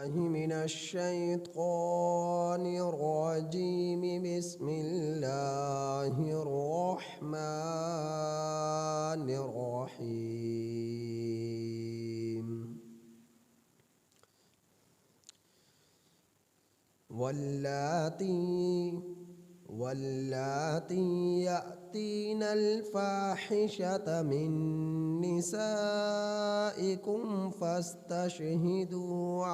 من الشيطان الرجيم بسم الله الرحمن الرحيم واللاتي يأتين الفاحشة من نسائكم فاستشهدوا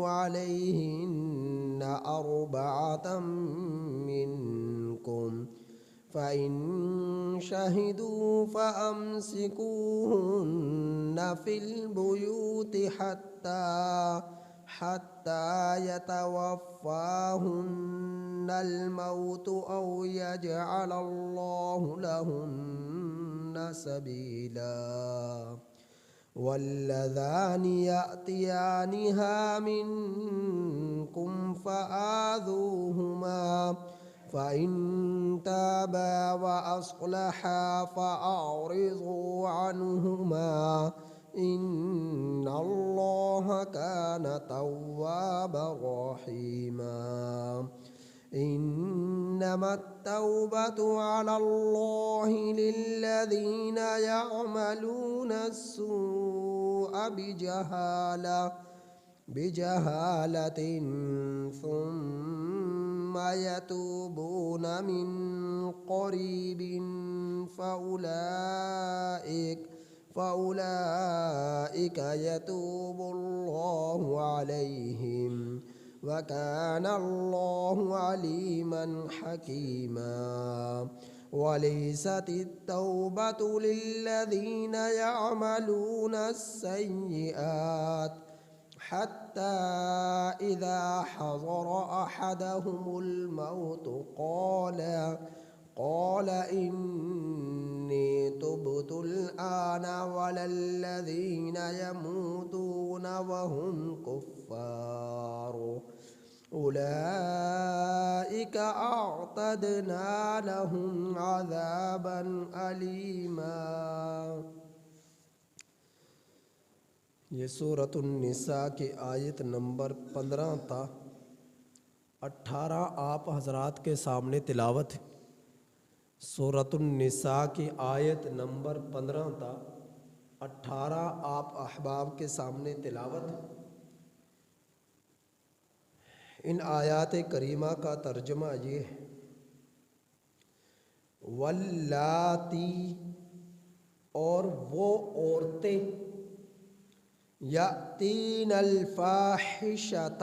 عليهن أربعة منكم فإن شهدوا فأمسكوهن في البيوت حتى يتوفاهن الموت أو يجعل الله لهن سبيلا. واللذان يأتيانها منكم فآذوهما فإن تابا وأصلحا فأعرضوا عنهما إن الله كان توابا رحيما. إنما التوبة على الله للذين يعملون السوء بجهالة ثم يتوبون من قريب فأولئك يتوب الله عليهم وكان الله عليما حكيما. وليست التوبة للذين يعملون السيئات حتى إذا حضر أحدهم الموت قال إني تبت الآن ولا الذين يموتون وهم كفار أولئك أعتدنا لهم عذابا أليما. یہ سورۃ النساء کی آیت نمبر 15 تا 18 آپ حضرات کے سامنے تلاوت ہے۔ سورۃ النساء کی آیت نمبر 15 تا 18 آپ احباب کے سامنے تلاوت ہے۔ ان آیات کریمہ کا ترجمہ یہ ہے، واللاتی، اور وہ عورتیں، یاتین الفاحشۃ،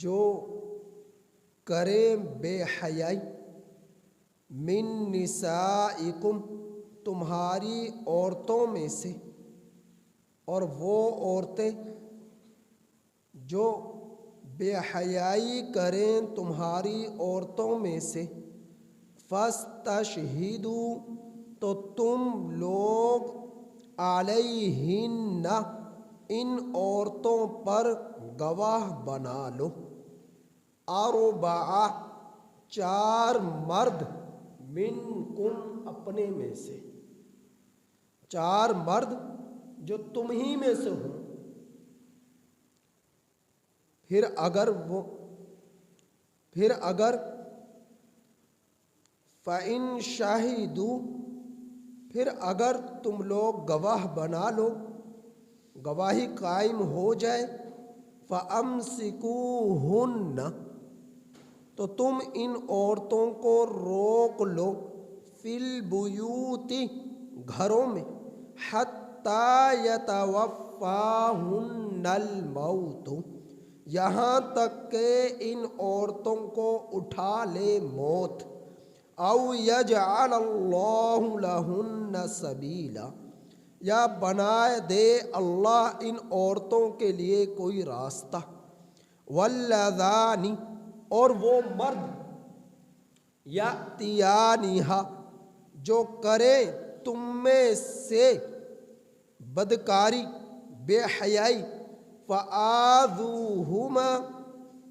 جو کریں بے حیائی، من نسائکم، تمہاری عورتوں میں سے، اور وہ عورتیں جو بے حیائی کریں تمہاری عورتوں میں سے، فاستشہدوا، تو تم لوگ، علیہن، ان عورتوں پر گواہ بنا لو، اربعہ، 4 مرد، منکم، اپنے میں سے، 4 مرد جو تم ہی میں سے ہوں۔ پھر اگر فَإِن شَهِدُوا، پھر اگر تم لوگ گواہ بنا لو، گواہی قائم ہو جائے، فَأَمْسِكُوهُنَّ، تو تم ان عورتوں کو روک لو، فِي الْبُيُوتِ، گھروں میں، حَتَّى يَتَوَفَّاهُنَّ الْمَوْتُ، یہاں تک کہ ان عورتوں کو اٹھا لے موت، او یجعل اللہ لہن سبیلا، یا بنائے دے اللہ ان عورتوں کے لیے کوئی راستہ، واللذان، اور وہ مرد، یاتیانہا، جو کرے تم میں سے بدکاری، بے حیائی، فآذوہما،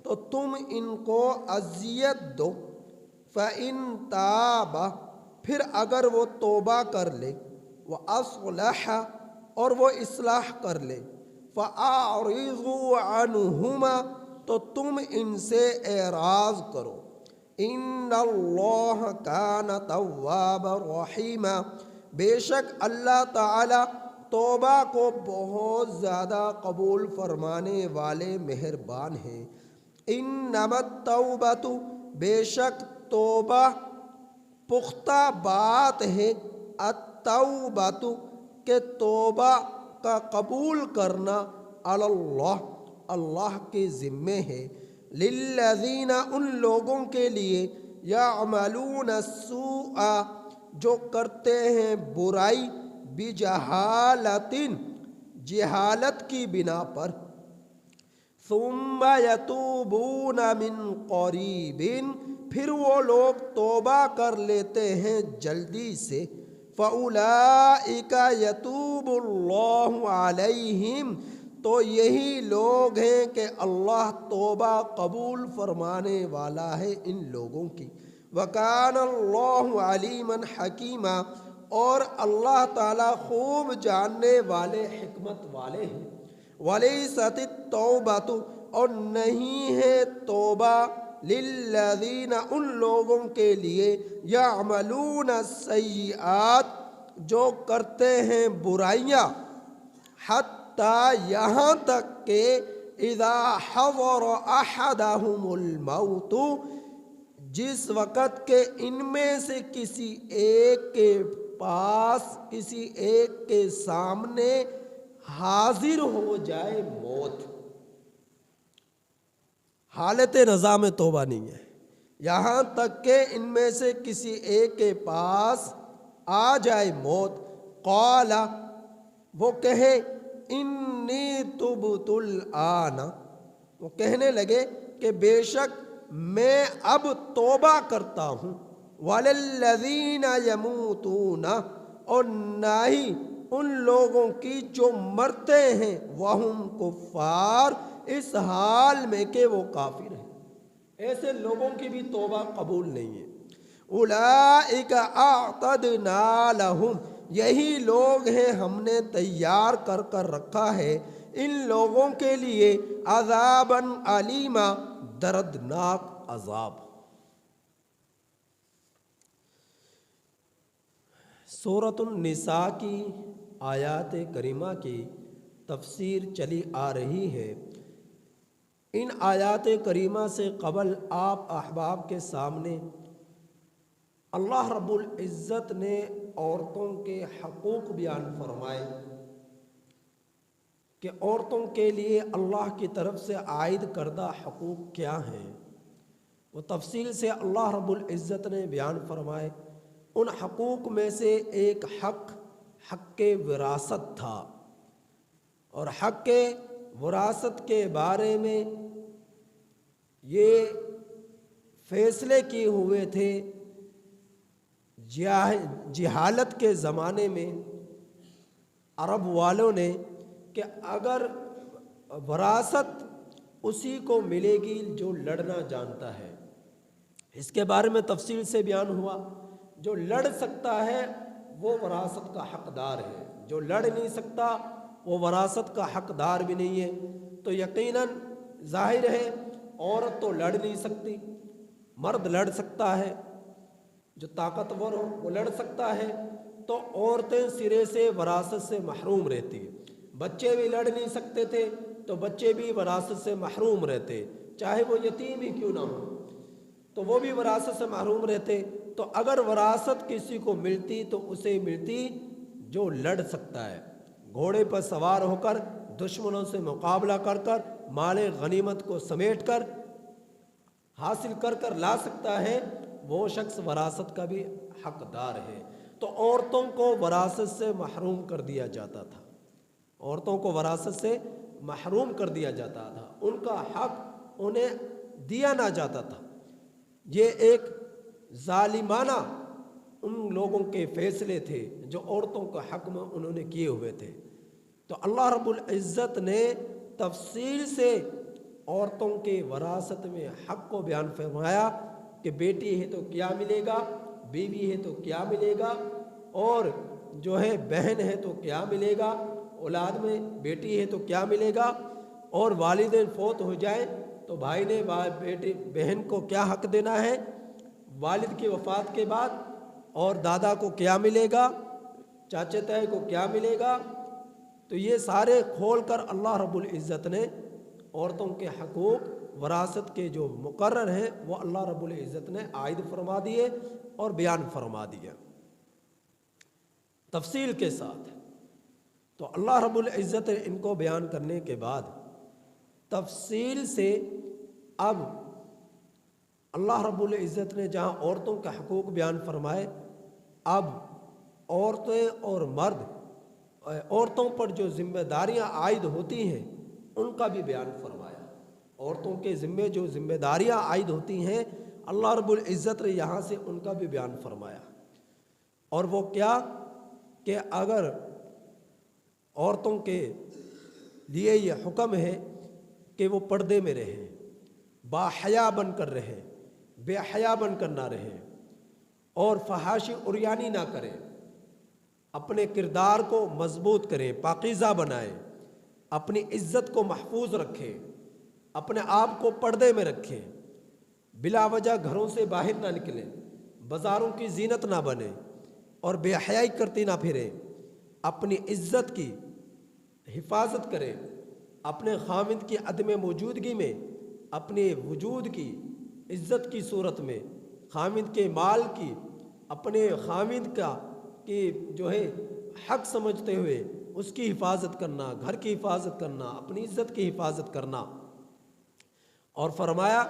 تو تم ان کو اذیت دو، فإن تابا، پھر اگر وہ توبہ کر لے، وَأَصْلَحَ اور وہ اصلاح کر لے، فَأَعْرِضُوا عَنْهُمَا تو تم ان سے اعراض کرو، ان اللہ کان توابا رحیما بے شک اللہ تعالی توبہ کو بہت زیادہ قبول فرمانے والے مہربان ہیں۔ انما التوبۃ بے شک توبہ پختہ بات ہے، التوبۃ کہ توبہ کا قبول کرنا اللہ اللہ کے ذمے ہے، للذین ان لوگوں کے لیے یعملون السوء جو کرتے ہیں برائی، بجہالت جہالت کی بنا پر، ثم یتوبون من قریب پھر وہ لوگ توبہ کر لیتے ہیں جلدی سے، فَأُولَئِكَ يَتُوبُ اللَّهُ عَلَيْهِمْ تو یہی لوگ ہیں کہ اللہ توبہ قبول فرمانے والا ہے ان لوگوں کی، وَكَانَ اللَّهُ عَلِيمًا حَكِيمًا اور اللہ تعالیٰ خوب جاننے والے حکمت والے ہیں، وَلَيْسَتِ التَّوْبَةُ اور نہیں ہے توبہ للذین ان لوگوں کے لیے یعملون السیئات جو کرتے ہیں برائیاں، حتیٰ یہاں تک کہ اذا حضر احدہم الموت جس وقت کہ ان میں سے کسی ایک کے پاس کسی ایک کے سامنے حاضر ہو جائے موت، حالت رضا میں توبہ نہیں ہے، یہاں تک کہ ان میں سے کسی ایک کے پاس آ جائے موت، قال وہ کہے انی تبت الآن وہ کہنے لگے کہ بے شک میں اب توبہ کرتا ہوں، وَلِلَّذِينَ يَمُوتُونَ اور نہ ہی ان لوگوں کی جو مرتے ہیں، وَهُمْ کفار اس حال میں کہ وہ کافر ہیں، ایسے لوگوں کی بھی توبہ قبول نہیں ہے۔ اولئک اعتدنا لہم یہی لوگ ہیں ہم نے تیار کر کر رکھا ہے ان لوگوں کے لیے عذابا علیما دردناک عذاب۔ سورۃ النساء کی آیات کریمہ کی تفسیر چلی آ رہی ہے۔ ان آیات کریمہ سے قبل آپ احباب کے سامنے اللہ رب العزت نے عورتوں کے حقوق بیان فرمائے کہ عورتوں کے لیے اللہ کی طرف سے عائد کردہ حقوق کیا ہیں، وہ تفصیل سے اللہ رب العزت نے بیان فرمائے۔ ان حقوق میں سے ایک حق وراثت تھا، اور حق وراثت کے بارے میں یہ فیصلے کیے ہوئے تھے جہالت کے زمانے میں عرب والوں نے کہ اگر وراثت اسی کو ملے گی جو لڑنا جانتا ہے، اس کے بارے میں تفصیل سے بیان ہوا، جو لڑ سکتا ہے وہ وراثت کا حقدار ہے، جو لڑ نہیں سکتا وہ وراثت کا حقدار بھی نہیں ہے۔ تو یقیناً ظاہر ہے عورت تو لڑ نہیں سکتی، مرد لڑ سکتا ہے، جو طاقتور ہو وہ لڑ سکتا ہے، تو عورتیں سرے سے وراثت سے محروم رہتی ہیں۔ بچے بھی لڑ نہیں سکتے تھے تو بچے بھی وراثت سے محروم رہتے، چاہے وہ یتیم ہی کیوں نہ ہو تو وہ بھی وراثت سے محروم رہتے۔ تو اگر وراثت کسی کو ملتی تو اسے ملتی جو لڑ سکتا ہے، گھوڑے پر سوار ہو کر دشمنوں سے مقابلہ کر کر مال غنیمت کو سمیٹ کر حاصل کر کر لا سکتا ہے، وہ شخص وراثت کا بھی حقدار ہے۔ تو عورتوں کو وراثت سے محروم کر دیا جاتا تھا، عورتوں کو وراثت سے محروم کر دیا جاتا تھا، ان کا حق انہیں دیا نہ جاتا تھا۔ یہ ایک ظالمانہ ان لوگوں کے فیصلے تھے جو عورتوں کا حق میں انہوں نے کیے ہوئے تھے۔ تو اللہ رب العزت نے تفصیل سے عورتوں کے وراثت میں حق کو بیان فرمایا کہ بیٹی ہے تو کیا ملے گا، بیوی ہے تو کیا ملے گا، اور جو ہے بہن ہے تو کیا ملے گا، اولاد میں بیٹی ہے تو کیا ملے گا، اور والدین فوت ہو جائیں تو بھائی نے بیٹی بہن کو کیا حق دینا ہے والد کی وفات کے بعد، اور دادا کو کیا ملے گا، چاچے تائے کو کیا ملے گا۔ تو یہ سارے کھول کر اللہ رب العزت نے عورتوں کے حقوق وراثت کے جو مقرر ہیں وہ اللہ رب العزت نے عائد فرما دیے اور بیان فرما دیا تفصیل کے ساتھ۔ تو اللہ رب العزت نے ان کو بیان کرنے کے بعد تفصیل سے اب اللہ رب العزت نے جہاں عورتوں کے حقوق بیان فرمائے، اب عورتیں اور مرد، عورتوں پر جو ذمہ داریاں عائد ہوتی ہیں ان کا بھی بیان فرمایا۔ عورتوں کے ذمے جو ذمہ داریاں عائد ہوتی ہیں اللہ رب العزت نے یہاں سے ان کا بھی بیان فرمایا، اور وہ کیا کہ اگر عورتوں کے لیے یہ حکم ہے کہ وہ پردے میں رہیں، باحیا بن کر رہیں، بے حیا بن کر نہ رہیں، اور فحاشی عریانی نہ کریں، اپنے کردار کو مضبوط کریں، پاکیزہ بنائیں، اپنی عزت کو محفوظ رکھیں، اپنے آپ کو پردے میں رکھیں، بلا وجہ گھروں سے باہر نہ نکلیں، بازاروں کی زینت نہ بنیں اور بے حیائی کرتی نہ پھریں، اپنی عزت کی حفاظت کریں، اپنے خاوند کی عدم موجودگی میں اپنے وجود کی عزت کی صورت میں خاوند کے مال کی اپنے خاوند کا کہ جو ہے حق سمجھتے ہوئے اس کی حفاظت کرنا، گھر کی حفاظت کرنا، اپنی عزت کی حفاظت کرنا۔ اور فرمایا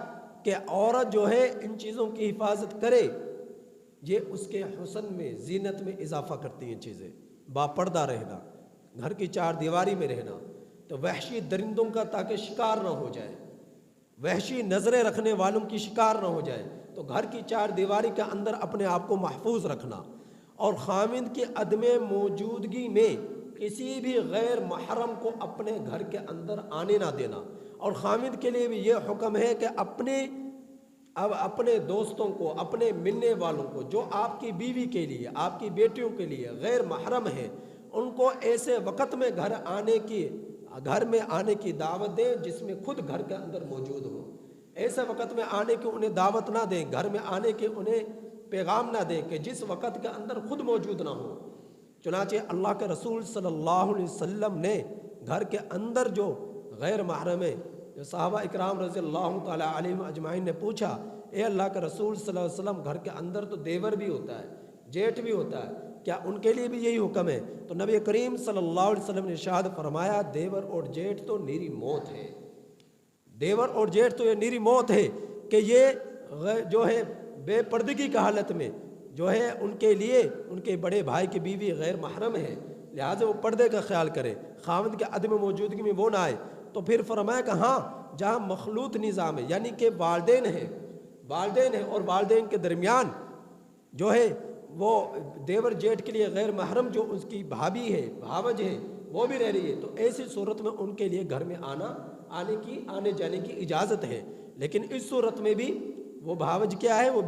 کہ عورت جو ہے ان چیزوں کی حفاظت کرے، یہ اس کے حسن میں زینت میں اضافہ کرتی ہیں چیزیں۔ با پردہ رہنا، گھر کی چار دیواری میں رہنا، تو وحشی درندوں کا تاکہ شکار نہ ہو جائے، وحشی نظریں رکھنے والوں کی شکار نہ ہو جائے، تو گھر کی چار دیواری کے اندر اپنے آپ کو محفوظ رکھنا، اور خاوند کی عدم موجودگی میں کسی بھی غیر محرم کو اپنے گھر کے اندر آنے نہ دینا۔ اور خاوند کے لیے بھی یہ حکم ہے کہ اپنے دوستوں کو، اپنے ملنے والوں کو جو آپ کی بیوی کے لیے، آپ کی بیٹیوں کے لیے غیر محرم ہیں، ان کو ایسے وقت میں گھر میں آنے کی دعوت دیں جس میں خود گھر کے اندر موجود ہو۔ ایسے وقت میں آنے کی انہیں دعوت نہ دیں، گھر میں آنے کے انہیں پیغام نہ دیں کہ جس وقت کے اندر خود موجود نہ ہو۔ چنانچہ اللہ کے رسول صلی اللہ علیہ وسلم نے گھر کے اندر جو غیر محرم ہے، جو صحابہ اکرام رضی اللہ تعالیٰ علیہم اجمعین نے پوچھا، اے اللہ کے رسول صلی اللہ علیہ وسلم، گھر کے اندر تو دیور بھی ہوتا ہے، جیٹھ بھی ہوتا ہے، کیا ان کے لیے بھی یہی حکم ہے؟ تو نبی کریم صلی اللہ علیہ وسلم نے ارشاد فرمایا، دیور اور جیٹھ تو نیری موت ہے، دیور اور جیٹھ تو یہ نیری موت ہے کہ یہ جو ہے بے پردگی کی حالت میں جو ہے ان کے لیے ان کے بڑے بھائی کی بیوی غیر محرم ہے، لہٰذا وہ پردے کا خیال کرے، خاوند کے عدم موجودگی میں وہ نہ آئے۔ تو پھر فرمایا کہ ہاں جہاں مخلوط نظام ہے، یعنی کہ والدین ہیں اور والدین کے درمیان جو ہے وہ دیور جیٹھ کے لیے غیر محرم جو اس کی بھابھی ہے، بھاوج ہے، وہ بھی رہ رہی ہے، تو ایسی صورت میں ان کے لیے گھر میں آنے جانے کی اجازت ہے۔ لیکن اس صورت میں بھی وہ بھاوج کیا ہے، وہ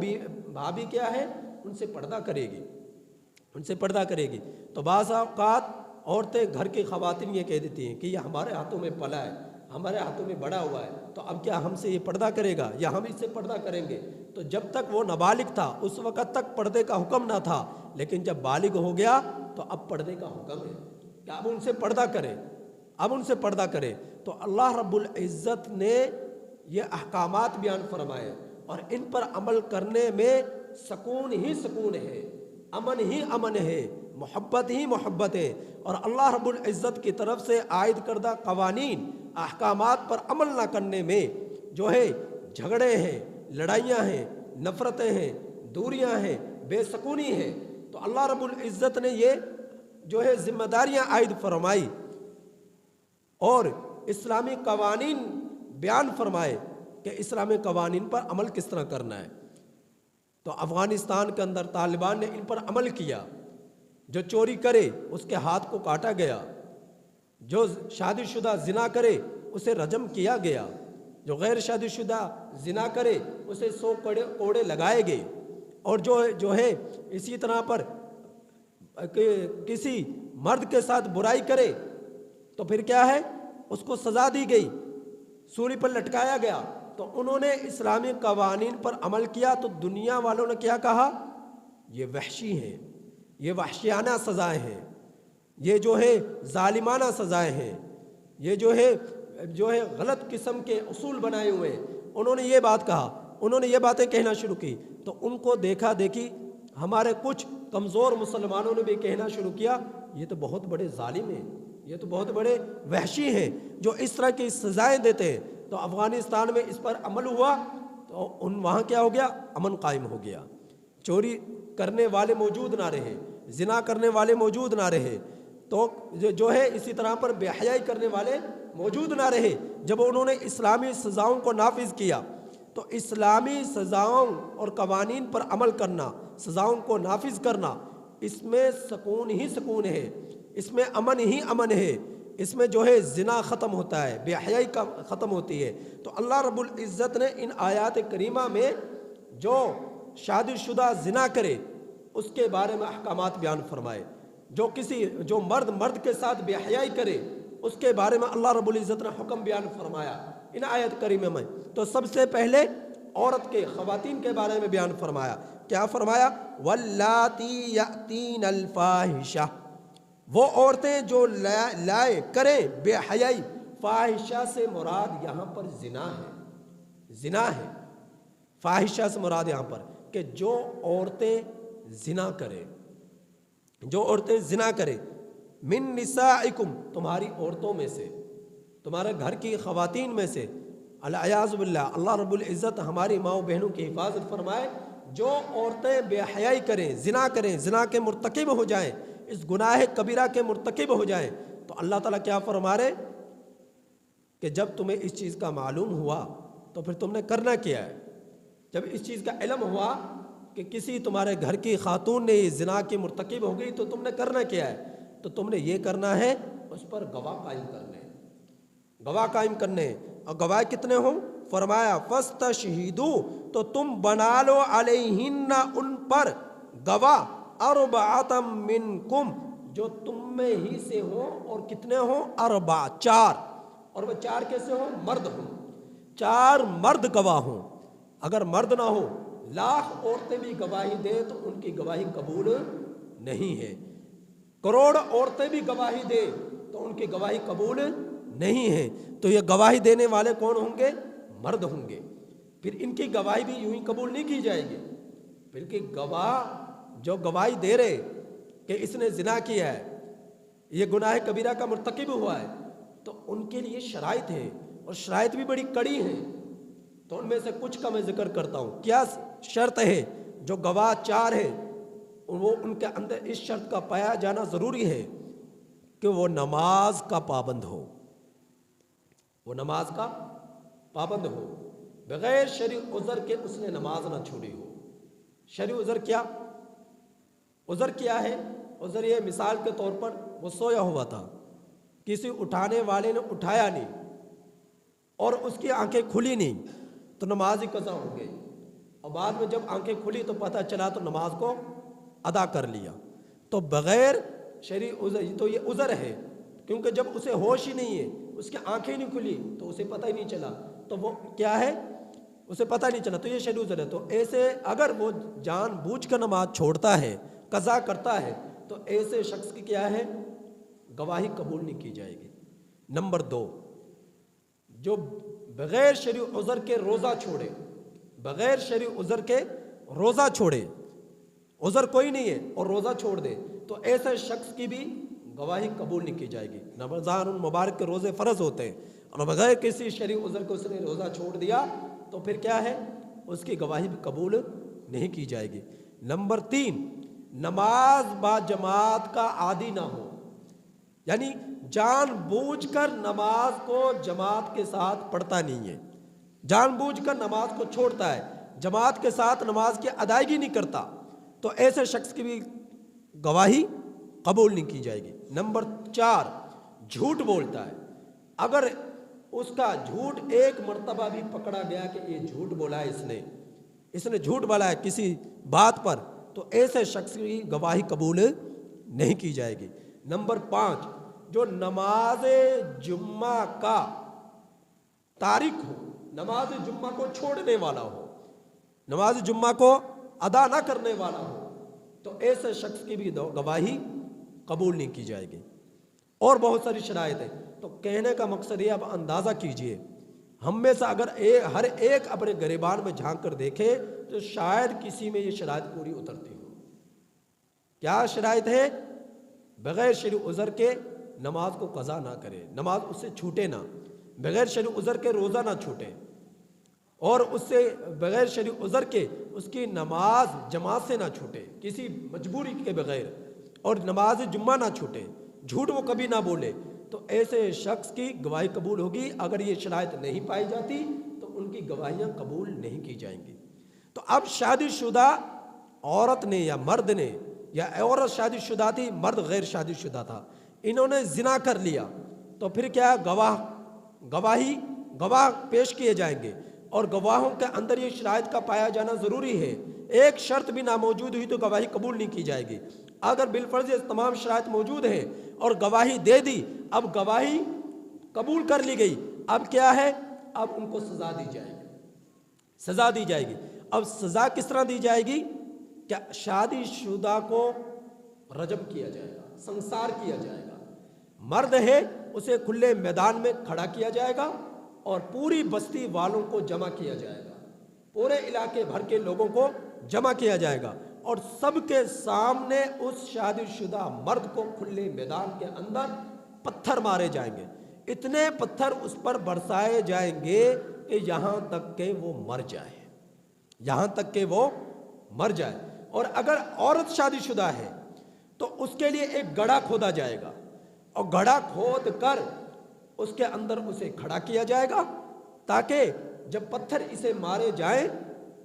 بھابھی کیا ہے، ان سے پردہ کرے گی۔ تو بعض اوقات عورتیں گھر کی خواتین یہ کہہ دیتی ہیں کہ یہ ہمارے ہاتھوں میں پلا ہے، ہمارے ہاتھوں میں بڑا ہوا ہے، تو اب کیا ہم سے یہ پردہ کرے گا یا ہم اس سے پردہ کریں گے؟ تو جب تک وہ نابالغ تھا اس وقت تک پردے کا حکم نہ تھا، لیکن جب بالغ ہو گیا تو اب پردے کا حکم ہے کہ اب ان سے پردہ کرے۔ تو اللہ رب العزت نے یہ احکامات بیان فرمائے، اور ان پر عمل کرنے میں سکون ہی سکون ہے، امن ہی امن ہے، محبت ہی محبت ہے۔ اور اللہ رب العزت کی طرف سے عائد کردہ قوانین، احکامات پر عمل نہ کرنے میں جو ہے جھگڑے ہیں، لڑائیاں ہیں، نفرتیں ہیں، دوریاں ہیں، بے سکونی ہے۔ تو اللہ رب العزت نے یہ جو ہے ذمہ داریاں عائد فرمائی اور اسلامی قوانین بیان فرمائے کہ اسلامی قوانین پر عمل کس طرح کرنا ہے۔ تو افغانستان کے اندر طالبان نے ان پر عمل کیا، جو چوری کرے اس کے ہاتھ کو کاٹا گیا، جو شادی شدہ زنا کرے اسے رجم کیا گیا، جو غیر شادی شدہ زنا کرے اسے 100 کوڑے لگائے گئے، اور جو ہے اسی طرح پر کہ کسی مرد کے ساتھ برائی کرے تو پھر کیا ہے، اس کو سزا دی گئی، سولی پر لٹکایا گیا۔ تو انہوں نے اسلامی قوانین پر عمل کیا تو دنیا والوں نے کیا کہا، یہ وحشی ہیں، یہ وحشیانہ سزائیں ہیں، یہ جو ہے ظالمانہ سزائیں ہیں، یہ جو ہے غلط قسم کے اصول بنائے ہوئے ہیں۔ انہوں نے یہ بات کہا، انہوں نے یہ باتیں کہنا شروع کی تو ان کو دیکھا دیکھی ہمارے کچھ کمزور مسلمانوں نے بھی کہنا شروع کیا، یہ تو بہت بڑے ظالم ہیں، یہ تو بہت بڑے وحشی ہیں جو اس طرح کی سزائیں دیتے ہیں۔ تو افغانستان میں اس پر عمل ہوا تو وہاں کیا ہو گیا، امن قائم ہو گیا، چوری کرنے والے موجود نہ رہے، زنا کرنے والے موجود نہ رہے، تو جو ہے اسی طرح پر بے حیائی کرنے والے موجود نہ رہے۔ جب انہوں نے اسلامی سزاؤں کو نافذ کیا تو اسلامی سزاؤں اور قوانین پر عمل کرنا، سزاؤں کو نافذ کرنا، اس میں سکون ہی سکون ہے، اس میں امن ہی امن ہے، اس میں جو ہے زنا ختم ہوتا ہے، بے حیائی کا ختم ہوتی ہے۔ تو اللہ رب العزت نے ان آیات کریمہ میں جو شادی شدہ زنا کرے اس کے بارے میں احکامات بیان فرمائے، جو مرد کے ساتھ بے حیائی کرے اس کے بارے میں اللہ رب العزت نے حکم بیان فرمایا ان آیت کریمہ میں۔ تو سب سے پہلے عورت کے، خواتین کے بارے میں بیان فرمایا، کیا فرمایا، واللاتی یأتین الفاحشہ، وہ عورتیں جو لائے کریں بے حیائی۔ فاحشہ سے مراد یہاں پر زنا ہے، زنا ہے، فاحشہ سے مراد یہاں پر کہ جو عورتیں زنا کریں، جو عورتیں زنا کریں، من نسائکم، تمہاری عورتوں میں سے، تمہارے گھر کی خواتین میں سے، العیاذ باللہ، اللہ رب العزت ہماری ماؤں بہنوں کی حفاظت فرمائے۔ جو عورتیں بے حیائی کریں، زنا کے مرتکب ہو جائیں، اس گناہ کبیرہ کے مرتکب ہو جائیں، تو اللہ تعالیٰ کیا فرما رہے کہ جب تمہیں اس چیز کا معلوم ہوا تو پھر تم نے کرنا کیا ہے۔ جب اس چیز کا علم ہوا کہ کسی تمہارے گھر کی خاتون نے زنا کی مرتکب ہو گئی تو تم نے کرنا کیا ہے، تو تم نے یہ کرنا ہے اس پر گواہ قائم کرنے، گواہ قائم کرنے، اور گواہ کتنے ہوں، فرمایا فاستشہدوا، تو تم بنا لو علیہن، ان پر گواہ، اربعۃ منکم، جو تم میں ہی سے ہوں، اور کتنے ہوں، اربع، چار، اور وہ چار کیسے ہوں، مرد ہوں، چار مرد گواہ ہوں۔ اگر مرد نہ ہو، لاکھ عورتیں بھی گواہی دے تو ان کی گواہی قبول نہیں ہے، کروڑ عورتیں بھی گواہی دے تو ان کی گواہی قبول نہیں ہے۔ تو یہ گواہی دینے والے کون ہوں گے، مرد ہوں گے۔ پھر ان کی گواہی بھی یوں ہی قبول نہیں کی جائے گی، بلکہ گواہ جو گواہی دے رہے کہ اس نے زنا کیا ہے، یہ گناہ کبیرہ کا مرتکب ہوا ہے، تو ان کے لیے شرائط ہیں، اور شرائط بھی بڑی کڑی ہیں۔ تو ان میں سے کچھ کا میں ذکر کرتا ہوں۔ کیا شرط ہے؟ جو گواہ چار ہے وہ ان کے اندر اس شرط کا پایا جانا ضروری ہے کہ وہ نماز کا پابند ہو، وہ نماز کا پابند ہو، بغیر شرعی عذر کے اس نے نماز نہ چھوڑی ہو۔ شرعی عذر کیا؟ عذر کیا ہے؟ عذر یہ مثال کے طور پر وہ سویا ہوا تھا، کسی اٹھانے والے نے اٹھایا نہیں اور اس کی آنکھیں کھلی نہیں تو نماز ہی قضا ہو گئی، اور بعد میں جب آنکھیں کھلی تو پتہ چلا تو نماز کو ادا کر لیا۔ تو بغیر شرعی عذر، تو یہ عذر ہے، کیونکہ جب اسے ہوش ہی نہیں ہے، اس کی آنکھیں نہیں کھلی تو اسے پتہ ہی نہیں چلا، تو وہ کیا ہے، اسے پتہ نہیں چلا، تو یہ شرعی عذر ہے۔ تو ایسے اگر وہ جان بوجھ کر نماز چھوڑتا ہے، قضا کرتا ہے، تو ایسے شخص کی کیا ہے، گواہی قبول نہیں کی جائے گی۔ نمبر دو، جو بغیر شرعی عذر کے روزہ چھوڑے، بغیر شرعی عذر کے روزہ چھوڑے، عذر کوئی نہیں ہے اور روزہ چھوڑ دے، تو ایسے شخص کی بھی گواہی قبول نہیں کی جائے گی۔ رمضان المبارک کے روزے فرض ہوتے ہیں اور بغیر کسی شرعی عذر کو اس نے روزہ چھوڑ دیا تو پھر کیا ہے، اس کی گواہی بھی قبول نہیں کی جائے گی۔ نمبر تین، نماز با جماعت کا عادی نہ ہو، یعنی جان بوجھ کر نماز کو جماعت کے ساتھ پڑھتا نہیں ہے، جان بوجھ کر نماز کو چھوڑتا ہے، جماعت کے ساتھ نماز کی ادائیگی نہیں کرتا، تو ایسے شخص کی بھی گواہی قبول نہیں کی جائے گی۔ نمبر چار، جھوٹ بولتا ہے، اگر اس کا جھوٹ ایک مرتبہ بھی پکڑا گیا کہ یہ جھوٹ بولا ہے، اس نے جھوٹ بولا ہے کسی بات پر، تو ایسے شخص کی گواہی قبول نہیں کی جائے گی۔ نمبر 5، جو نماز جمعہ کا تارک ہو، نماز جمعہ کو چھوڑنے والا ہو، نماز جمعہ کو ادا نہ کرنے والا ہو، تو ایسے شخص کی بھی گواہی قبول نہیں کی جائے گی۔ اور بہت ساری شرائط ہیں۔ تو کہنے کا مقصد یہ، اب اندازہ کیجئے، ہم میں سے اگر ہر ایک اپنے گریبان میں جھانک کر دیکھے تو شاید کسی میں یہ شرائط پوری اترتی ہو۔ کیا شرائط ہے؟ بغیر شرعی عذر کے نماز کو قضا نہ کرے، نماز اس سے چھوٹے نہ، بغیر شرعی عذر کے روزہ نہ چھوٹے، اور اس سے بغیر شرعی عذر کے اس کی نماز جماعت سے نہ چھوٹے کسی مجبوری کے بغیر، اور نماز جمعہ نہ چھوٹے، جھوٹ وہ کبھی نہ بولے، تو ایسے شخص کی گواہی قبول ہوگی۔ اگر یہ شرائط نہیں پائی جاتی تو ان کی گواہیاں قبول نہیں کی جائیں گی۔ تو اب شادی شدہ عورت نے یا مرد نے، یا عورت شادی شدہ تھی، مرد غیر شادی شدہ تھا، انہوں نے زنا کر لیا، تو پھر کیا گواہ پیش کیے جائیں گے، اور گواہوں کے اندر یہ شرائط کا پایا جانا ضروری ہے۔ ایک شرط بھی ناموجود ہوئی تو گواہی قبول نہیں کی جائے گی۔ اگر بالفرض یہ تمام شرائط موجود ہیں اور گواہی دے دی، اب گواہی قبول کر لی گئی، اب کیا ہے؟ اب ان کو سزا دی جائے گی، سزا دی جائے گی۔ اب سزا کس طرح دی جائے گی؟ کہ شادی شدہ کو رجم کیا جائے گا، سنسار کیا جائے گا۔ مرد ہے اسے کھلے میدان میں کھڑا کیا جائے گا، اور پوری بستی والوں کو جمع کیا جائے گا، پورے علاقے بھر کے لوگوں کو جمع کیا جائے گا، اور سب کے سامنے اس شادی شدہ مرد کو کھلے میدان کے اندر پتھر مارے جائیں گے۔ اتنے پتھر اس پر برسائے جائیں گے کہ یہاں تک کہ وہ مر جائے، یہاں تک کہ وہ مر جائے۔ اور اگر عورت شادی شدہ ہے تو اس کے لیے ایک گڑھا کھودا جائے گا، اور گڑھا کھود کر اس کے اندر اسے کھڑا کیا جائے گا، تاکہ جب پتھر اسے مارے جائیں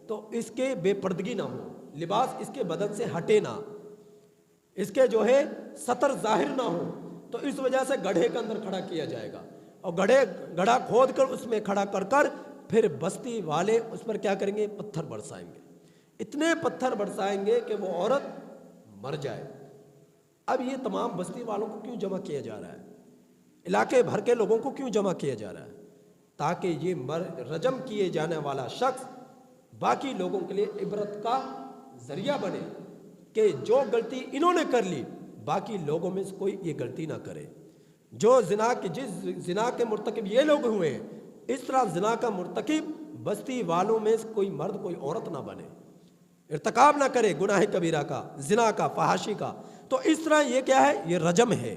تو اس کے بے پردگی نہ ہو، لباس اس کے بدن سے ہٹے نہ، اس کے جو ہے سطر ظاہر نہ ہو، تو اس وجہ سے گڑھے کے اندر کھڑا کیا جائے گا، اور گڑھا کھود کر اس میں کھڑا کر پھر بستی والے اس پر کیا کریں گے؟ پتھر برسائیں گے، اتنے پتھر برسائیں گے کہ وہ عورت مر جائے۔ اب یہ تمام بستی والوں کو کیوں جمع کیا جا رہا ہے؟ علاقے بھر کے لوگوں کو کیوں جمع کیا جا رہا ہے؟ تاکہ یہ رجم کیے جانے والا شخص باقی لوگوں کے لیے عبرت کا ذریعہ بنے، کہ جو غلطی انہوں نے کر لی باقی لوگوں میں سے کوئی یہ غلطی نہ کرے۔ جو جس زنا کے مرتکب یہ لوگ ہوئے ہیں، اس طرح زنا کا مرتکب بستی والوں میں سے کوئی مرد کوئی عورت نہ بنے، ارتکاب نہ کرے گناہ کبیرہ کا، زنا کا، فحاشی کا۔ تو اس طرح یہ کیا ہے؟ یہ رجم ہے۔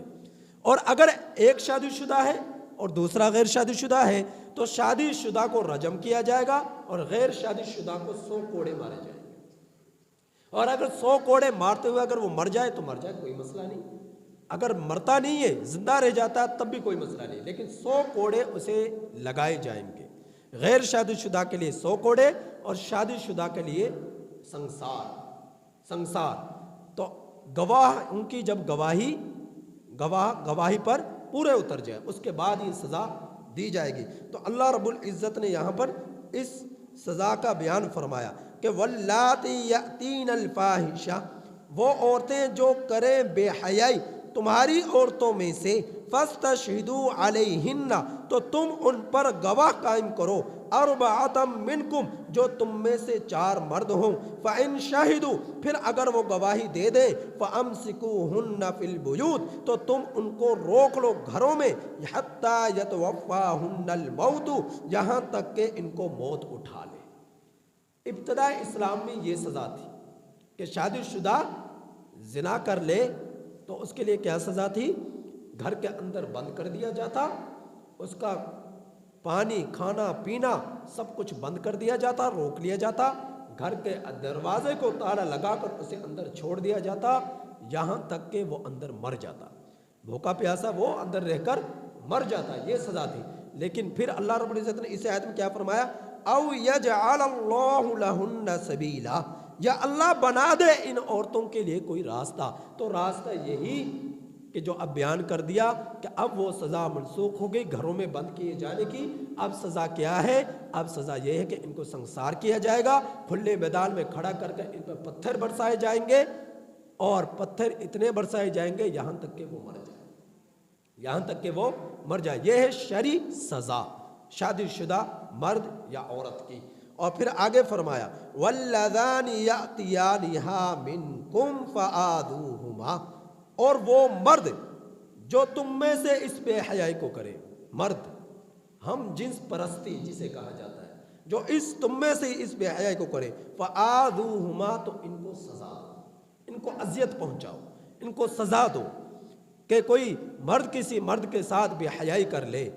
اور اگر ایک شادی شدہ ہے اور دوسرا غیر شادی شدہ ہے تو شادی شدہ کو رجم کیا جائے گا، اور غیر شادی شدہ کو 100 کوڑے مارے جائیں گے۔ اور اگر 100 کوڑے مارتے ہوئے اگر وہ مر جائے تو مر جائے، کوئی مسئلہ نہیں۔ اگر مرتا نہیں ہے، زندہ رہ جاتا ہے، تب بھی کوئی مسئلہ نہیں، لیکن 100 کوڑے اسے لگائے جائیں گے۔ غیر شادی شدہ کے لیے 100 کوڑے، اور شادی شدہ کے لیے سنسار۔ تو گواہ ان کی جب گواہی پر پورے اتر جائے، اس کے بعد یہ سزا دی جائے گی۔ تو اللہ رب العزت نے یہاں پر اس سزا کا بیان فرمایا کہ واللاتی یأتین الفاحشہ، وہ عورتیں جو کریں بے حیائی تمہاری عورتوں میں سے، فاستشہدوا علیہن، تو تم ان پر گواہ قائم کرو، اربعۃ منکم، جو تم میں سے 4 مرد ہوں، فإن شہدوا، پھر اگر وہ گواہی دے دیں، فامسکوہن فی البیوت، تو تم ان کو روک لو گھروں میں، حتی یتوفاہن الموت، یہاں تک کہ ان کو موت اٹھا لے۔ ابتدا اسلام میں یہ سزا تھی کہ شادی شدہ زنا کر لے تو اس کے لیے کیا سزا تھی؟ گھر کے اندر بند کر دیا جاتا، اس کا پانی کھانا پینا سب کچھ بند کر دیا جاتا، روک لیا جاتا، گھر کے دروازے کو تالا لگا کر اسے اندر چھوڑ دیا جاتا، یہاں تک کہ وہ اندر مر جاتا، بھوکا پیاسا وہ اندر رہ کر مر جاتا، یہ سزا تھی۔ لیکن پھر اللہ رب العزت نے اس آیت میں کیا فرمایا؟ او یجعل اللہ لہن سبیلا، یا اللہ بنا دے ان عورتوں کے لیے کوئی راستہ۔ تو راستہ یہی کہ جو اب بیان کر دیا کہ اب وہ سزا منسوخ ہو گئی گھروں میں بند کیے جانے کی۔ اب سزا کیا ہے؟ اب سزا یہ ہے کہ ان کو سنسار کیا جائے گا، کھلے میدان میں کھڑا کر کے ان پر پتھر برسائے جائیں گے، اور پتھر اتنے برسائے جائیں گے یہاں تک کہ وہ مر جائے، یہاں تک کہ وہ مر جائے۔ یہ ہے شرعی سزا شادی شدہ مرد یا عورت کی۔ اور پھر آگے فرمایا وَالَّذَانِ يَأْتِيَانِهَا مِنْكُمْ فَآذُوهُمَا، اور وہ مرد جو تم میں سے اس بے حیائی کو کرے، مرد ہم جنس پرستی جسے کہا جاتا ہے، جو اس تم میں سے اس بے حیائی کو کرے، فَآذُوهُمَا، تو ان کو سزا دو، ان کو اذیت پہنچاؤ، ان کو سزا دو۔ کہ کوئی مرد کسی مرد کے ساتھ بے حیائی کر لے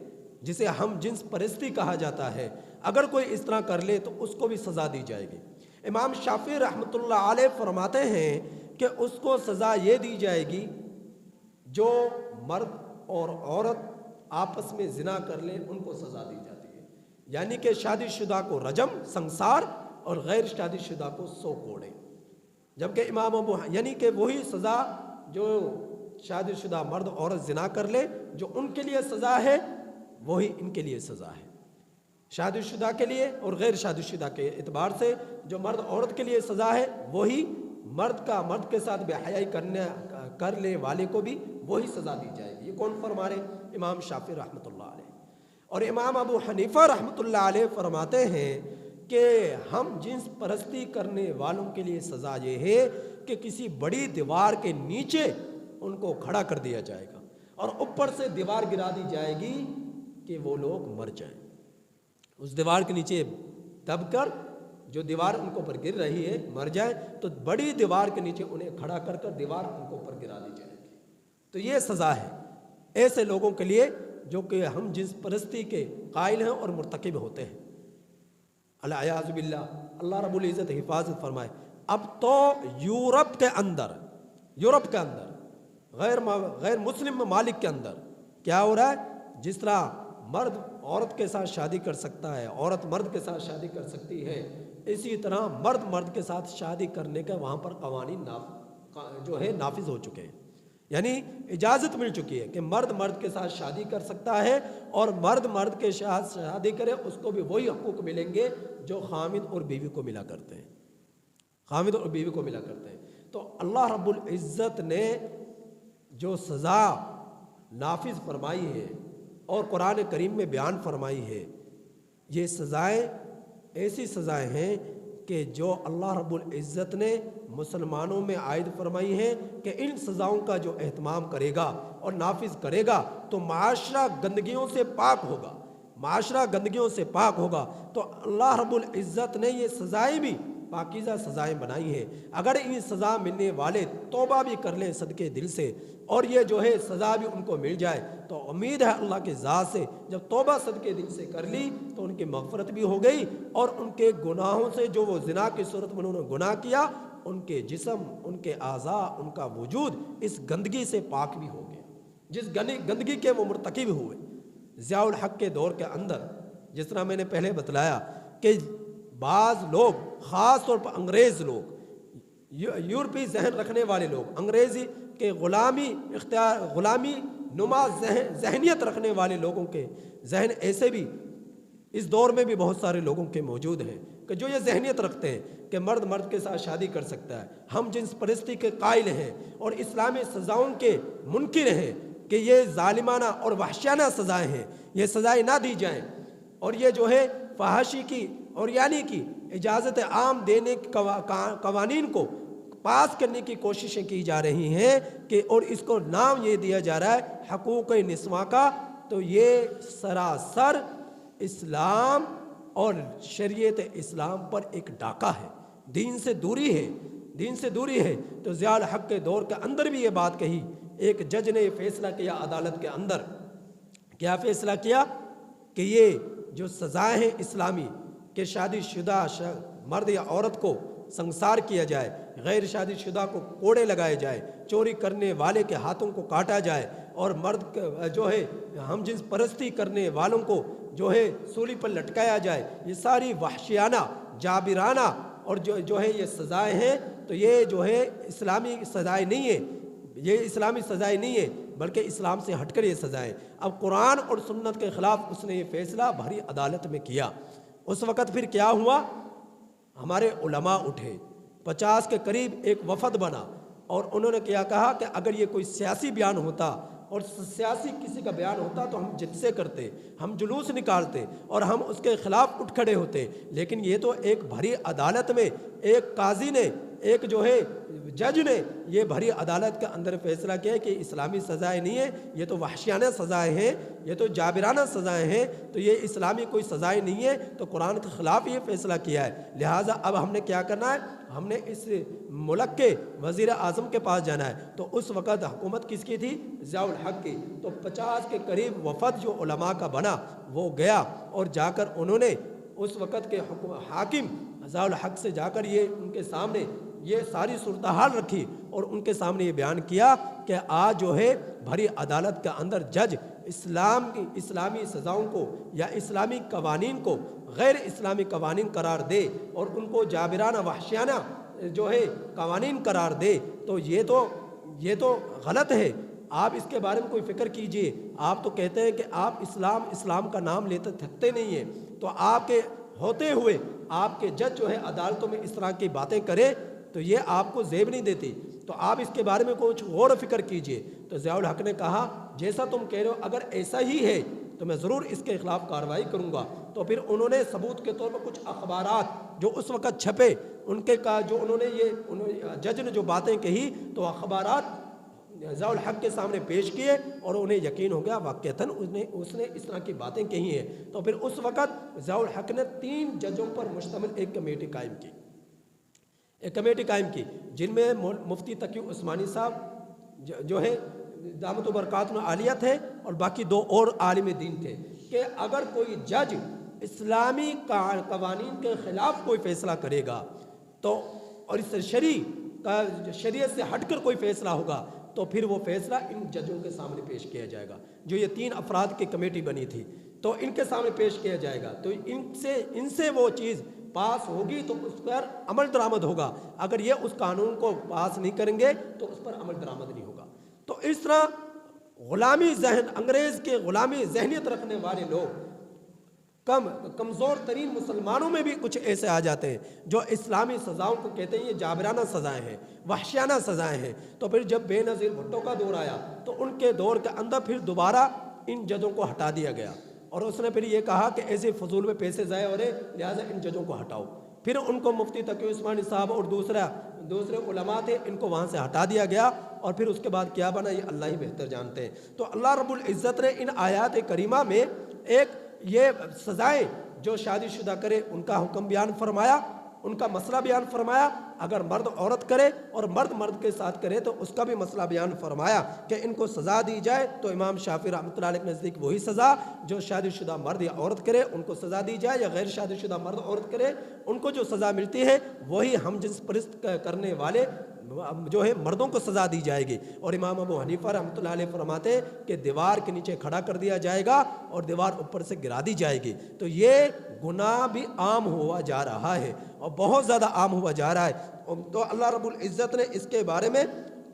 جسے ہم جنس پرستی کہا جاتا ہے، اگر کوئی اس طرح کر لے تو اس کو بھی سزا دی جائے گی۔ امام شافعی رحمۃ اللہ علیہ فرماتے ہیں کہ اس کو سزا یہ دی جائے گی جو مرد اور عورت آپس میں زنا کر لیں ان کو سزا دی جاتی ہے، یعنی کہ شادی شدہ کو رجم سنسار اور غیر شادی شدہ کو 100 کوڑے، جبکہ امام ابو یعنی کہ وہی سزا جو شادی شدہ مرد عورت زنا کر لے جو ان کے لیے سزا ہے وہی ان کے لیے سزا ہے۔ شادی شدہ کے لیے اور غیر شادی شدہ کے اعتبار سے جو مرد عورت کے لیے سزا ہے وہی مرد کے ساتھ بے حیائی کرنے والے کو بھی وہی سزا دی جائے گی۔ یہ کون فرما رہے؟ امام شافعی رحمۃ اللہ علیہ۔ اور امام ابو حنیفہ رحمۃ اللہ علیہ فرماتے ہیں کہ ہم جنس پرستی کرنے والوں کے لیے سزا یہ ہے کہ کسی بڑی دیوار کے نیچے ان کو کھڑا کر دیا جائے گا اور اوپر سے دیوار گرا دی جائے گی کہ وہ لوگ مر جائیں، اس دیوار کے نیچے دب کر جو دیوار ان کو پر گر رہی ہے مر جائے، تو بڑی دیوار کے نیچے انہیں کھڑا کر کر دیوار ان کو پر گرا دی جائے گی۔ تو یہ سزا ہے ایسے لوگوں کے لیے جو کہ ہم جنس پرستی کے قائل ہیں اور مرتکب ہوتے ہیں، العیاذ باللہ۔ اللہ رب العزت حفاظت فرمائے۔ اب تو یورپ کے اندر غیر مسلم ممالک کے اندر کیا ہو رہا ہے؟ جس طرح مرد عورت کے ساتھ شادی کر سکتا ہے، عورت مرد کے ساتھ شادی کر سکتی ہے، اسی طرح مرد کے ساتھ شادی کرنے کا وہاں پر قوانین جو ہے نافذ ہو چکے ہیں، یعنی اجازت مل چکی ہے کہ مرد کے ساتھ شادی کر سکتا ہے اور مرد کے ساتھ شادی کرے اس کو بھی وہی حقوق ملیں گے جو خامد اور بیوی کو ملا کرتے ہیں۔ تو اللہ رب العزت نے جو سزا نافذ فرمائی ہے اور قرآن کریم میں بیان فرمائی ہے، یہ سزائیں ایسی سزائیں ہیں کہ جو اللہ رب العزت نے مسلمانوں میں عائد فرمائی ہیں کہ ان سزاؤں کا جو اہتمام کرے گا اور نافذ کرے گا تو معاشرہ گندگیوں سے پاک ہوگا۔ تو اللہ رب العزت نے یہ سزائیں بھی پاکیزہ سزائیں بنائی ہیں۔ اگر ان سزا ملنے والے توبہ بھی کر لیں صدقے دل سے اور یہ جو ہے سزا بھی ان کو مل جائے تو امید ہے اللہ کے ذات سے جب توبہ صدقے دل سے کر لی تو ان کی مغفرت بھی ہو گئی اور ان کے گناہوں سے جو وہ زنا کی صورت میں انہوں نے گناہ کیا ان کے جسم، ان کے اعضاء، ان کا وجود اس گندگی سے پاک بھی ہو گیا جس گندگی کے وہ مرتکب ہوئے۔ ضیاء الحق کے دور کے اندر جس طرح میں نے پہلے بتلایا کہ بعض لوگ خاص طور پر انگریز لوگ، یورپی ذہن رکھنے والے لوگ، انگریزی کے غلامی نما ذہنیت رکھنے والے لوگوں کے ذہن ایسے بھی اس دور میں بھی بہت سارے لوگوں کے موجود ہیں کہ جو یہ ذہنیت رکھتے ہیں کہ مرد کے ساتھ شادی کر سکتا ہے، ہم جنس پرستی کے قائل ہیں اور اسلامی سزاؤں کے منکر ہیں کہ یہ ظالمانہ اور وحشیانہ سزائیں ہیں، یہ سزائیں نہ دی جائیں، اور یہ جو ہے فحاشی کی اور یعنی کہ اجازت عام دینے کے قوانین کو پاس کرنے کی کوششیں کی جا رہی ہیں کہ اور اس کو نام یہ دیا جا رہا ہے حقوق نسواں کا، تو یہ سراسر اسلام اور شریعت اسلام پر ایک ڈاکہ ہے، دین سے دوری ہے۔ تو ضیاء الحق کے دور کے اندر بھی یہ بات کہی، ایک جج نے فیصلہ کیا عدالت کے اندر، کیا فیصلہ کیا کہ یہ جو سزائیں ہیں اسلامی کہ شادی شدہ مرد یا عورت کو سنسار کیا جائے، غیر شادی شدہ کو کوڑے لگائے جائے، چوری کرنے والے کے ہاتھوں کو کاٹا جائے اور مرد جو ہے ہم جنس پرستی کرنے والوں کو جو ہے سولی پر لٹکایا جائے، یہ ساری وحشیانہ جابرانہ اور جو ہے یہ سزائیں ہیں، تو یہ جو ہے اسلامی سزائیں نہیں ہے، یہ اسلامی سزائیں نہیں ہے بلکہ اسلام سے ہٹ کر یہ سزائیں۔ اب قرآن اور سنت کے خلاف اس نے یہ فیصلہ بھری عدالت میں کیا۔ اس وقت پھر کیا ہوا؟ ہمارے علماء اٹھے، 50 کے قریب ایک وفد بنا اور انہوں نے کیا کہا کہ اگر یہ کوئی سیاسی بیان ہوتا اور سیاسی کسی کا بیان ہوتا تو ہم جلسے کرتے، ہم جلوس نکالتے اور ہم اس کے خلاف اٹھ کھڑے ہوتے، لیکن یہ تو ایک بھری عدالت میں ایک قاضی نے، ایک جو ہے جج نے یہ بھری عدالت کے اندر فیصلہ کیا کہ اسلامی سزائیں نہیں ہیں، یہ تو وحشیانہ سزائیں ہیں، یہ تو جابرانہ سزائیں ہیں، تو یہ اسلامی کوئی سزائیں نہیں ہے، تو قرآن کے خلاف یہ فیصلہ کیا ہے۔ لہٰذا اب ہم نے کیا کرنا ہے، ہم نے اس ملک کے وزیر اعظم کے پاس جانا ہے۔ تو اس وقت حکومت کس کی تھی؟ ضیاء الحق کی۔ تو 50 کے قریب وفد جو علماء کا بنا وہ گیا اور جا کر انہوں نے اس وقت کے حاکم ضیاء الحق سے جا کر یہ ان کے سامنے یہ ساری صورتحال رکھی اور ان کے سامنے یہ بیان کیا کہ آج جو ہے بھری عدالت کے اندر جج اسلامی سزاؤں کو یا اسلامی قوانین کو غیر اسلامی قوانین قرار دے اور ان کو جابرانہ وحشیانہ جو ہے قوانین قرار دے، تو یہ تو غلط ہے۔ آپ اس کے بارے میں کوئی فکر کیجئے۔ آپ تو کہتے ہیں کہ آپ اسلام کا نام لیتے تھکتے نہیں ہیں، تو آپ کے ہوتے ہوئے آپ کے جج جو ہے عدالتوں میں اس طرح کی باتیں کرے تو یہ آپ کو زیب نہیں دیتی، تو آپ اس کے بارے میں کچھ غور و فکر کیجئے۔ تو ضیاء الحق نے کہا جیسا تم کہہ رہے ہو اگر ایسا ہی ہے تو میں ضرور اس کے خلاف کارروائی کروں گا۔ تو پھر انہوں نے ثبوت کے طور پر کچھ اخبارات جو اس وقت چھپے ان کے کا جو انہوں نے جج نے جو باتیں کہی تو اخبارات ضیاء الحق کے سامنے پیش کیے اور انہیں یقین ہو گیا واقعتاً اس نے اس طرح کی باتیں کہی ہیں۔ تو پھر اس وقت ضیاء الحق نے 3 ججوں پر مشتمل ایک کمیٹی قائم کی جن میں مفتی تقی عثمانی صاحب جو ہے دامت و برکاتہ عالیہ تھے اور باقی 2 اور عالم دین تھے کہ اگر کوئی جج اسلامی قوانین کے خلاف کوئی فیصلہ کرے گا تو اور اس شریعت سے ہٹ کر کوئی فیصلہ ہوگا تو پھر وہ فیصلہ ان ججوں کے سامنے پیش کیا جائے گا۔ جو یہ 3 افراد کی کمیٹی بنی تھی تو ان کے سامنے پیش کیا جائے گا، تو ان سے وہ چیز پاس ہوگی تو اس پر عمل درآمد ہوگا، اگر یہ اس قانون کو پاس نہیں کریں گے تو اس پر عمل درآمد نہیں ہوگا۔ تو اس طرح غلامی ذہن، انگریز کے غلامی ذہنیت رکھنے والے لوگ کمزور ترین مسلمانوں میں بھی کچھ ایسے آ جاتے ہیں جو اسلامی سزاؤں کو کہتے ہیں یہ جابرانہ سزائیں ہیں، وحشیانہ سزائیں ہیں۔ تو پھر جب بے نظیر بھٹو کا دور آیا تو ان کے دور کے اندر پھر دوبارہ ان ججوں کو ہٹا دیا گیا اور اس نے پھر یہ کہا کہ ایسے فضول میں پیسے ضائع ہو رہے لہٰذا ان ججوں کو ہٹاؤ۔ پھر ان کو مفتی تقی عثمانی صاحب اور دوسرے علماء تھے ان کو وہاں سے ہٹا دیا گیا اور پھر اس کے بعد کیا بنا یہ اللہ ہی بہتر جانتے ہیں۔ تو اللہ رب العزت نے ان آیات کریمہ میں ایک یہ سزائیں جو شادی شدہ کرے ان کا حکم بیان فرمایا، ان کا مسئلہ بیان فرمایا، اگر مرد عورت کرے اور مرد کے ساتھ کرے تو اس کا بھی مسئلہ بیان فرمایا کہ ان کو سزا دی جائے۔ تو امام شافعی رحمۃ اللہ علیہ کے نزدیک وہی سزا جو شادی شدہ مرد یا عورت کرے ان کو سزا دی جائے، یا غیر شادی شدہ مرد عورت کرے ان کو جو سزا ملتی ہے وہی ہم جنس پرست کرنے والے جو ہے مردوں کو سزا دی جائے گی۔ اور امام ابو حنیفہ رحمۃ اللہ علیہ فرماتے ہیں کہ دیوار کے نیچے کھڑا کر دیا جائے گا اور دیوار اوپر سے گرا دی جائے گی۔ تو یہ گناہ بھی عام ہوا جا رہا ہے اور بہت زیادہ عام ہوا جا رہا ہے۔ تو اللہ رب العزت نے اس کے بارے میں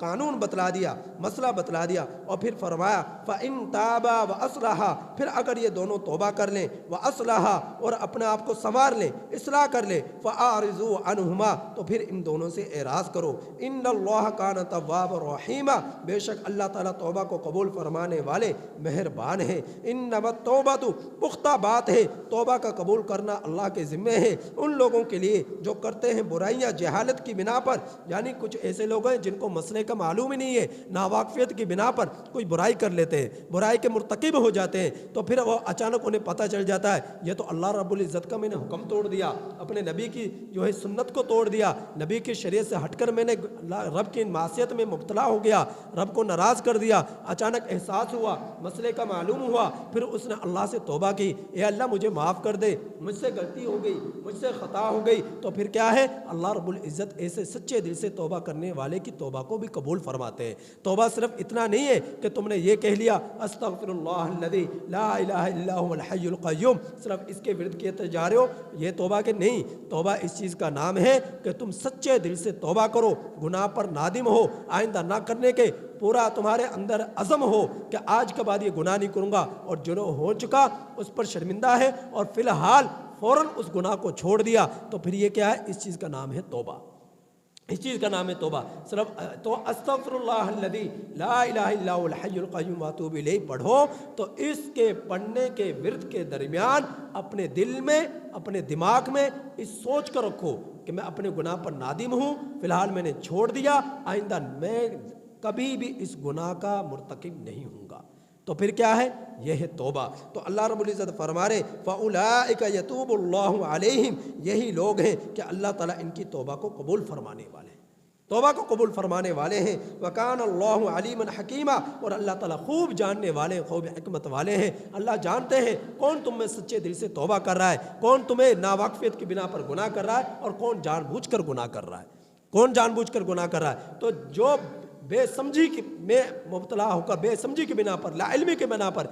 قانون بتلا دیا، مسئلہ بتلا دیا اور پھر فرمایا فَإِن تَابَا وَأَصْلَحَا، پھر اگر یہ دونوں توبہ کر لیں وَأَصْلَحَا اور اپنے آپ کو سنوار لیں، اصلاح کر لیں، فَأَعْرِضُوا عَنْهُمَا تو پھر ان دونوں سے اعراض کرو۔ إِنَّ اللَّهَ كَانَ تَوَّابًا رَحِيمًا، بے شک اللہ تعالیٰ توبہ کو قبول فرمانے والے مہربان ہیں۔ إِنَّمَا التَّوْبَةُ پختہ بات ہے توبہ کا قبول کرنا اللہ کے ذمے ہے ان لوگوں کے لیے جو کرتے ہیں برائیاں جہالت کی بنا پر، یعنی کچھ ایسے لوگ ہیں جن کو مسئلے کا معلوم ہی نہیں ہے، ناواقفیت کی بنا پر کوئی برائی کر لیتے ہیں، برائی کے مرتکب ہو جاتے ہیں، تو پھر وہ اچانک انہیں پتہ چل جاتا ہے یہ تو اللہ رب العزت کا میں نے حکم توڑ دیا، اپنے نبی کی جو ہے سنت کو توڑ دیا، نبی کی شریعت سے ہٹ کر میں نے رب کی معصیت میں مبتلا ہو گیا، رب کو ناراض کر دیا۔ اچانک احساس ہوا، مسئلے کا معلوم ہوا، پھر اس نے اللہ سے توبہ کی، اے اللہ مجھے معاف کر دے، مجھ سے غلطی ہو گئی، مجھ سے خطا ہو گئی۔ تو پھر کیا ہے، اللہ رب العزت ایسے سچے دل سے توبہ کرنے والے کی توبہ کو بھی قبول فرماتے ہیں۔ توبہ صرف اتنا نہیں ہے کہ تم نے یہ کہہ لیا استغفر اللہ الذی لا الہ الا هو الحی القیوم، صرف اس کے ورد کیے جا رہے ہو، یہ توبہ کے نہیں۔ توبہ اس چیز کا نام ہے کہ تم سچے دل سے توبہ کرو، گناہ پر نادم ہو، آئندہ نہ کرنے کے پورا تمہارے اندر عزم ہو کہ آج کے بعد یہ گناہ نہیں کروں گا، اور جو ہو چکا اس پر شرمندہ ہے اور فی الحال فوراً اس گناہ کو چھوڑ دیا، تو پھر یہ کیا ہے، اس چیز کا نام ہے توبہ۔ اس چیز کا نام ہے توبہ۔ صرف تو استغفراللہ الذی لا الہ الا هو الحی القیوم واتوب الیہ پڑھو تو اس کے پڑھنے کے ورد کے درمیان اپنے دل میں، اپنے دماغ میں اس سوچ کر رکھو کہ میں اپنے گناہ پر نادم ہوں، فی الحال میں نے چھوڑ دیا، آئندہ میں کبھی بھی اس گناہ کا مرتکب نہیں ہوں گا۔ تو پھر کیا ہے؟ یہ ہے توبہ۔ تو اللہ رب العزت فرما رہے فَأُولَٰئِكَ يَتُوبُ اللَّهُ عَلَيْهِمْ، یہی لوگ ہیں کہ اللہ تعالیٰ ان کی توبہ کو قبول فرمانے والے ہیں، توبہ کو قبول فرمانے والے ہیں۔ وَكَانَ اللَّهُ عَلِيمًا حَكِيمًا، اور اللہ تعالیٰ خوب جاننے والے، خوب حکمت والے ہیں۔ اللہ جانتے ہیں کون تم میں سچے دل سے توبہ کر رہا ہے، کون تمہیں ناواقفیت کی بنا پر گناہ کر رہا ہے، اور کون جان بوجھ کر گناہ کر رہا ہے، کون جان بوجھ کر گناہ کر رہا ہے۔ تو جو بے سمجھی میں مبتلا ہو کر، بے سمجھی کی بنا پر، لا علمی کے بنا پر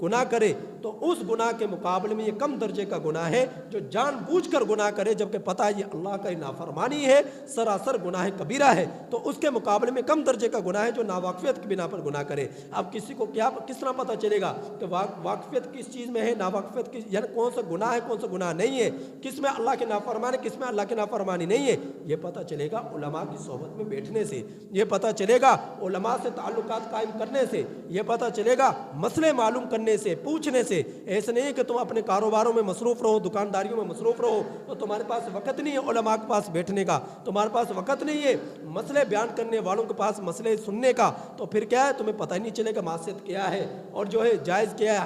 گناہ کرے تو اس گناہ کے مقابلے میں یہ کم درجے کا گناہ ہے جو جان بوجھ کر گناہ کرے جبکہ پتہ ہے یہ اللہ کا نافرمانی ہے، سراسر گناہ کبیرہ ہے، تو اس کے مقابلے میں کم درجے کا گناہ ہے جو ناواقفیت کی بنا پر گناہ کرے۔ اب کسی کو کس طرح پتہ چلے گا کہ واقفیت کس چیز میں ہے، ناواقفیت کی یعنی کون سا گناہ ہے، کون سا گناہ نہیں ہے، کس میں اللہ کی نافرمانی ہے، کس میں اللہ کی نافرمانی نہیں ہے؟ یہ پتہ چلے گا علماء کی صحبت میں بیٹھنے سے، یہ پتہ چلے گا علماء سے تعلقات قائم کرنے سے، یہ پتہ چلے گا مسئلے معلوم کرنے سے، پوچھنے سے۔ ایسے نہیں کہ تم اپنے کاروباروں میں مصروف رہو، دکانداریوں میں مصروف رہو تو تمہارے پاس وقت نہیں ہے علماء کے پاس بیٹھنے کا، تمہارے پاس وقت نہیں ہے مسئلے بیان کرنے والوں کے پاس مسئلے سننے کا، تو پھر کیا ہے؟ تمہیں پتہ ہی نہیں چلے گا معصیت کیا ہے اور جو ہے جائز کیا ہے،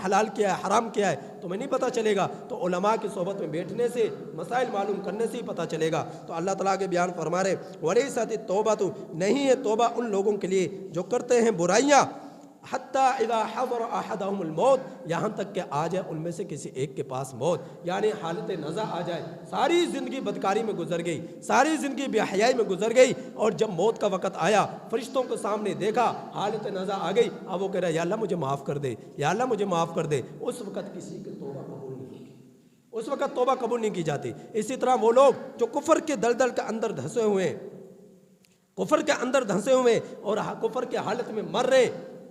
حلال کیا ہے، حرام کیا ہے، تمہیں نہیں پتہ چلے گا۔ تو علماء کی صحبت میں بیٹھنے سے، مسائل معلوم کرنے سے ہی پتہ چلے گا۔ تو اللہ تعالیٰ کے بیان فرما رہے وَلَيْسَتِ التَّوْبَةُ، نہیں ہے توبہ ان لوگوں کے لیے جو کرتے ہیں برائیاں، حتیٰ اذا حضر احدہم الموت، یہاں تک کہ آ جائے ان میں سے کسی ایک کے پاس موت، یعنی حالت نزع آ جائے، ساری زندگی بدکاری میں گزر گئی، ساری زندگی بے حیائی میں گزر گئی، اور جب موت کا وقت آیا فرشتوں کے سامنے دیکھا حالت نزع آ گئی، اب وہ کہہ رہا ہے یا اللہ مجھے معاف کر دے، یا اللہ مجھے معاف کر دے، اس وقت کسی کی توبہ قبول نہیں ہوگی، اس وقت توبہ قبول نہیں کی جاتی۔ اسی طرح وہ لوگ جو کفر کے دلدل کے اندر دھنسے ہوئے ہیں، کفر کے اندر دھنسے ہوئے اور کفر کے حالت میں مر رہے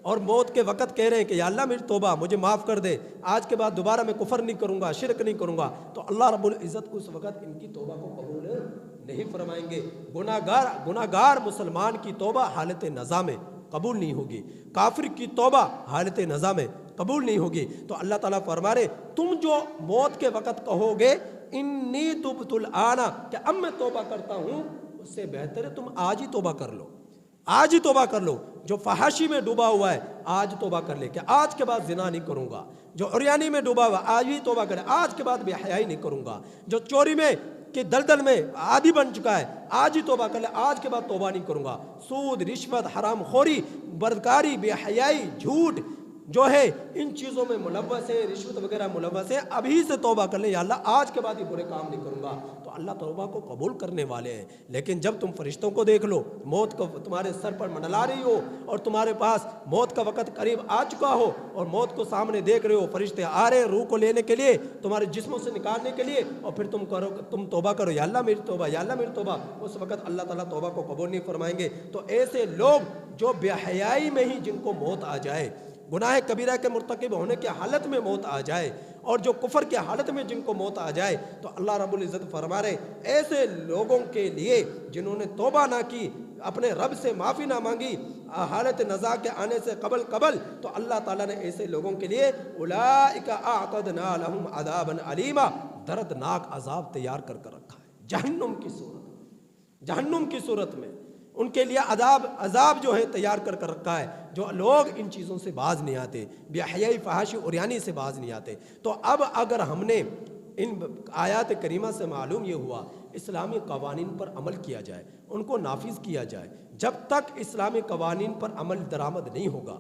اور موت کے وقت کہہ رہے ہیں کہ یا اللہ میری توبہ مجھے معاف کر دے، آج کے بعد دوبارہ میں کفر نہیں کروں گا، شرک نہیں کروں گا، تو اللہ رب العزت اس وقت ان کی توبہ کو قبول نہیں فرمائیں گے۔ گناہگار مسلمان کی توبہ حالت نزع میں قبول نہیں ہوگی، کافر کی توبہ حالت نزع میں قبول نہیں ہوگی۔ تو اللہ تعالیٰ فرما رہے تم جو موت کے وقت کہو گے انی تبت الآن، کہ اب میں توبہ کرتا ہوں، اس سے بہتر ہے تم آج ہی توبہ کر لو، آج ہی توبہ کر لو۔ جو فحاشی میں ڈوبا ہوا ہے آج توبہ کر لے کہ آج کے بعد زنا نہیں کروں گا، جو عریانی میں ڈوبا ہوا آج ہی توبہ کرے، آج کے بعد بے حیائی نہیں کروں گا، جو چوری میں کہ دلدل میں عادی بن چکا ہے آج ہی توبہ کر لے، آج کے بعد توبہ نہیں کروں گا۔ سود، رشوت، حرام خوری، بدکاری، بے حیائی، جھوٹ جو ہے ان چیزوں میں ملوث ہے، رشوت وغیرہ ملوث ہے، ابھی سے توبہ کر لیں یا اللہ آج کے بعد یہ برے کام نہیں کروں گا، تو اللہ توبہ کو قبول کرنے والے ہیں۔ لیکن جب تم فرشتوں کو دیکھ لو، موت کو تمہارے سر پر منڈلا رہی ہو اور تمہارے پاس موت کا وقت قریب آ چکا ہو اور موت کو سامنے دیکھ رہے ہو، فرشتے آ رہے ہیں روح کو لینے کے لیے، تمہارے جسموں سے نکالنے کے لیے، اور پھر تم توبہ کرو یا اللہ میری توبہ، یا اللہ میری توبہ، اس وقت اللہ تعالیٰ توبہ کو قبول نہیں فرمائیں گے۔ تو ایسے لوگ جو بے حیائی میں ہی جن کو موت آ جائے، گناہ کبیرہ کے مرتکب ہونے کی حالت میں موت آ جائے، اور جو کفر کی حالت میں جن کو موت آ جائے، تو اللہ رب العزت فرما رہے ایسے لوگوں کے لیے جنہوں نے توبہ نہ کی، اپنے رب سے معافی نہ مانگی حالت نزع کے آنے سے قبل، تو اللہ تعالیٰ نے ایسے لوگوں کے لیے اولئک اعتدنا لہم عذابا علیما، دردناک عذاب تیار کر رکھا ہے جہنم کی صورت میں ان کے لیے عذاب جو ہے تیار کر رکھا ہے۔ جو لوگ ان چیزوں سے باز نہیں آتے، بے حیائی، فحاشی، عریانی سے باز نہیں آتے، تو اب اگر ہم نے ان آیات کریمہ سے معلوم یہ ہوا اسلامی قوانین پر عمل کیا جائے، ان کو نافذ کیا جائے۔ جب تک اسلامی قوانین پر عمل درآمد نہیں ہوگا،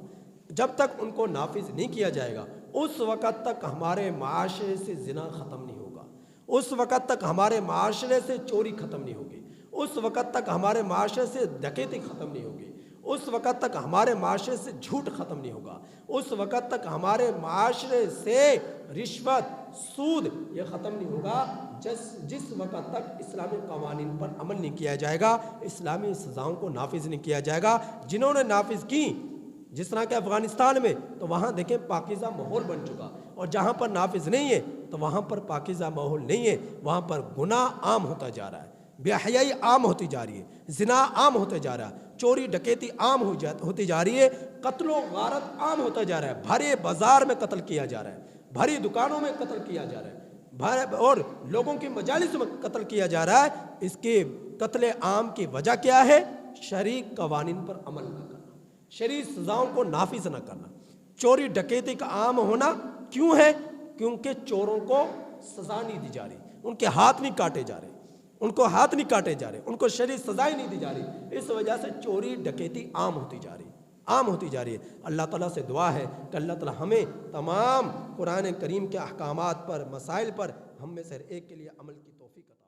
جب تک ان کو نافذ نہیں کیا جائے گا، اس وقت تک ہمارے معاشرے سے زنا ختم نہیں ہوگا، اس وقت تک ہمارے معاشرے سے چوری ختم نہیں ہوگی، اس وقت تک ہمارے معاشرے سے ڈکیتی ختم نہیں ہوگی، اس وقت تک ہمارے معاشرے سے جھوٹ ختم نہیں ہوگا، اس وقت تک ہمارے معاشرے سے رشوت، سود یہ ختم نہیں ہوگا، جس وقت تک اسلامی قوانین پر عمل نہیں کیا جائے گا، اسلامی سزاؤں کو نافذ نہیں کیا جائے گا۔ جنہوں نے نافذ کی، جس طرح کہ افغانستان میں، تو وہاں دیکھیں پاکیزہ ماحول بن چکا، اور جہاں پر نافذ نہیں ہے تو وہاں پر پاکیزہ ماحول نہیں ہے، وہاں پر گناہ عام ہوتا جا رہا ہے، بے حیائی عام ہوتی جا رہی ہے، زنا عام ہوتا جا رہا ہے، چوری ڈکیتی عام ہوتی جا رہی ہے، قتل و غارت عام ہوتا جا رہا ہے، بھرے بازار میں قتل کیا جا رہا ہے، بھری دکانوں میں قتل کیا جا رہا ہے، اور لوگوں کی مجالس میں قتل کیا جا رہا ہے۔ اس کے قتل عام کی وجہ کیا ہے؟ شرعی قوانین پر عمل نہ کرنا، شرعی سزاؤں کو نافذ نہ کرنا۔ چوری ڈکیتی کا عام ہونا کیوں ہے؟ کیونکہ چوروں کو سزا نہیں دی جا رہی، ان کے ہاتھ نہیں کاٹے جا رہے، ان کو ہاتھ نہیں کاٹے جا رہے، ان کو شرعی سزا ہی نہیں دی جا رہی۔ اس وجہ سے چوری ڈکیتی عام ہوتی جا رہی، عام ہوتی جا رہی ہے۔ اللہ تعالیٰ سے دعا ہے کہ اللہ تعالیٰ ہمیں تمام قرآن کریم کے احکامات پر، مسائل پر ہم میں سے ہر ایک کے لیے عمل کی توفیق عطا